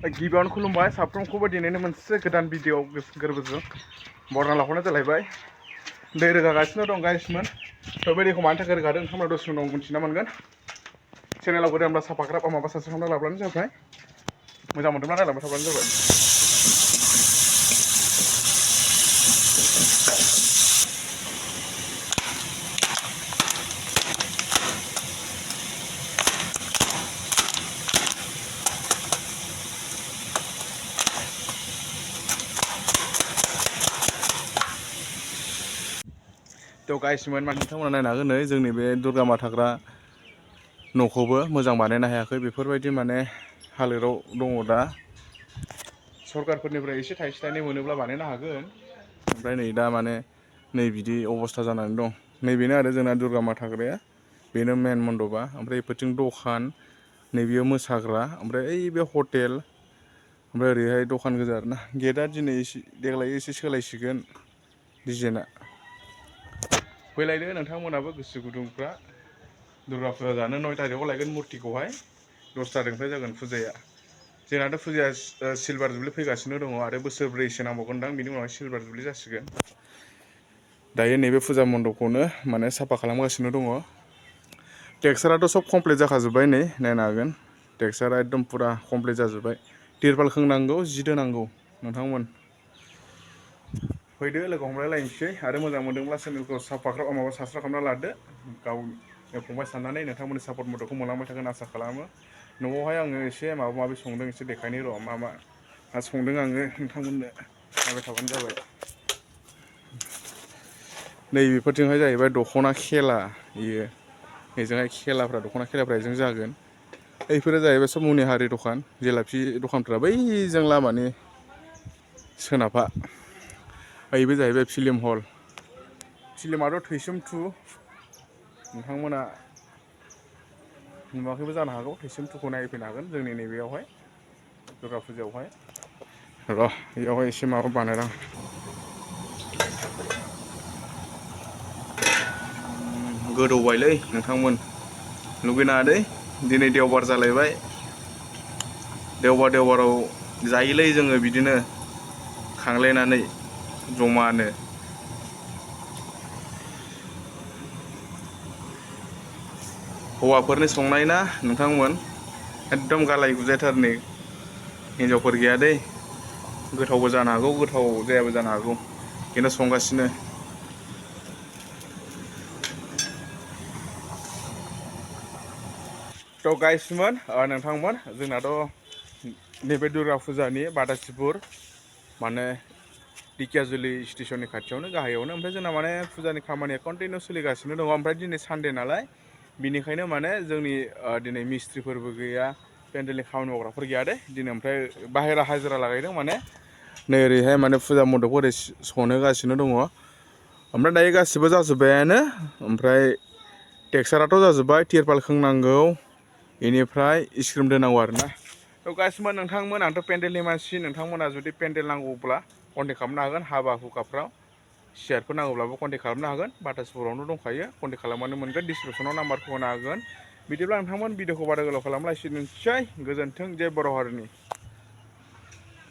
गिबियावनो खुलुमबाय साफ्रोमखौबो दिनैनो मोनसे गोदान भिडिअ गोरबोजों बरना लाफानाय जालायबाय दै रोगागासिनो दं गाइसमोन थ' बे दैखौ मानि थाखाय रोगादों नोंथांमोना दसे उनाव मिन्थिना मोनगोन चेनेलाव गोदानब्ला साफाग्राब माबा साबसक्राइब खालामना लाब्लानो जाबाय मोजां मोनदोंब्ला नायलांबाय थाब्लानो जाबाय थ' गाइसमोन नोंथांमोना नायनो हागोन नै जोंनि बे दुर्गा मा थाग्रा न'खौबो मोजां बानायनो हायाखै बेफोरबायदि माने हालोदाव दङ दा सरकारफोरनिफ्राय एसे थाइसे थाइनै मोनोब्ला बानायनो हागोन ओमफ्राय नै दा माने नै बिदि अबस्था जानानै दं नैबेनो आरो जोंना दुर्गा मा थाग्राया बेनो मेन मन्दपा ओमफ्राय बेफोरथिं दखान नैबेयाव मोसाग्रा ओमफ्राय ओइ बे हटेल ओमफ्राय ओरैहाय दखान गोजा आरोना गेटआ दिनै देग्लाय एसे सोलायसिगोन डिजाइना फैलायदो नोंथांमोनाबो गोसो गुदुंफ्रा दुर्गा फुजा जानो 9 तारिखआव लायगोन मुर्तिखौहाय 10 तारिखनिफ्राय जागोन फुजाया जोंनाथ' फुजाया सिलभार जुबलि फैगासिनो दङ आरो बोसोरब्रैसो नांबावगोनदां बिनि उनावहाय सिलभार जुबलि जासिगोन दायो नैबे फुजा मन्दपखौनो माने साफा खालामगासिनो दङ टेक्साराथ' सब कमप्लिट जाखाजोब्बाय नै नायनो हागोन टेक्सारा एकदम फुरा कमप्लिट जाजोब्बाय तिरपाल खोंनांगौ जि दोनांगौ नोंथांमोन फैदो लोगो हमलायलायनोसै आरो मोजां मोनदोंब्ला चेनेलखौ साबस्क्राइब माबा साबस्क्राइब खालामना लादो गावनि फंबाय साननानै नोंथांमोननि सापर्ट मददखौ मोनलांबाय थागोन आसा खालामो न'आवहाय आङो एसे माबा माबि संदों एसे देखायनो र' मा संदों आङो नोंथांमोननो नायबाय थाबानो जाबाय नै बेफोरथिंहाय जाहैबाय दख'ना खेला इयो बेजोंहाय खेलाफ्रा दख'ना खेलाफ्रा बेजों जागोन बैफोरो जाहैबाय सब मुनि हारि दखान जेलाफि दखानफ्रा बैजों लामानि सोनाबहा बेबो जाहैबाय फिल्म हल फिल्माथ' थैसोम 2 नोंथांमोना नुवाखैबो जानो हागौ थैसोम 2खौ नायफैनो हागोन जोंनि नैबेयावहाय दुर्गा फुजायावहाय र' बेयावहाय एसे माबा बानायदां गोदौबायलै नोंथांमोन लुगैनाङा दै दिनै देवबार जालायबाय देवबाराव जायोलै जोङो बिदिनो खांलायनानै जमानो हौवाफोरनि संनाय ना नोंथांमोन एकदम गालाय गुजायथारनि हिनजावफोर गैया दै गोथावबो जानो हागौ गोथाव जायाबो जानो हागौ खिन्थु संगासिनो थ' गाइसमोन नोंथांमोन जोंनाथ' नैबे दुर्गा फुजानि बादासिपुर माने दिकियाजुलि स्टेसननि खाथियावनो गाहायावनो ओमफ्राय जोंना माने फुजानि खामानिया कन्टिनिउ सोलिगासिनो दङ ओमफ्राय दिनै सानडे नालाय बिनिखायनो माने जोंनि दिनै मिस्ट्रिफोरबो गैया पेन्डेलनि खामानि मावग्राफोर गैया दे दिनै ओमफ्राय बाहेरा हाजिरा लागायदों माने नै ओरैहाय माने फुजा मन्दपखौ ओरै सनहोगासिनो दङ ओमफ्राय दायो गासिबो जाजोब्बायानो ओमफ्राय टेक्साराथ' जाजोब्बाय तिरपाल खोंनांगौ बेनिफ्राय स्क्रिन दोनांगौ आरोना थ' गासिबो नोंथांमोन आंथ' पेन्डेलनि मानसि नोंथांमोना जुदि पेन्डेल नांगौब्ला कन्टेक्ट खालामनो हागोन हाबा हुखाफ्राव सियारफोर नांगौब्लाबो कन्टेक्ट खालामनो हागोन बाटासपुरावनो दंखायो कन्टेक्ट खालामबानो मोनगोन डिसक्रिपसनाव नाम्बारखौ होनो हागोन बिदिब्ला नोंथांमोन भिडिअखौ बारा गोलाव खालामला एसेनोसै गोजोन्थों जय बर' हारिनि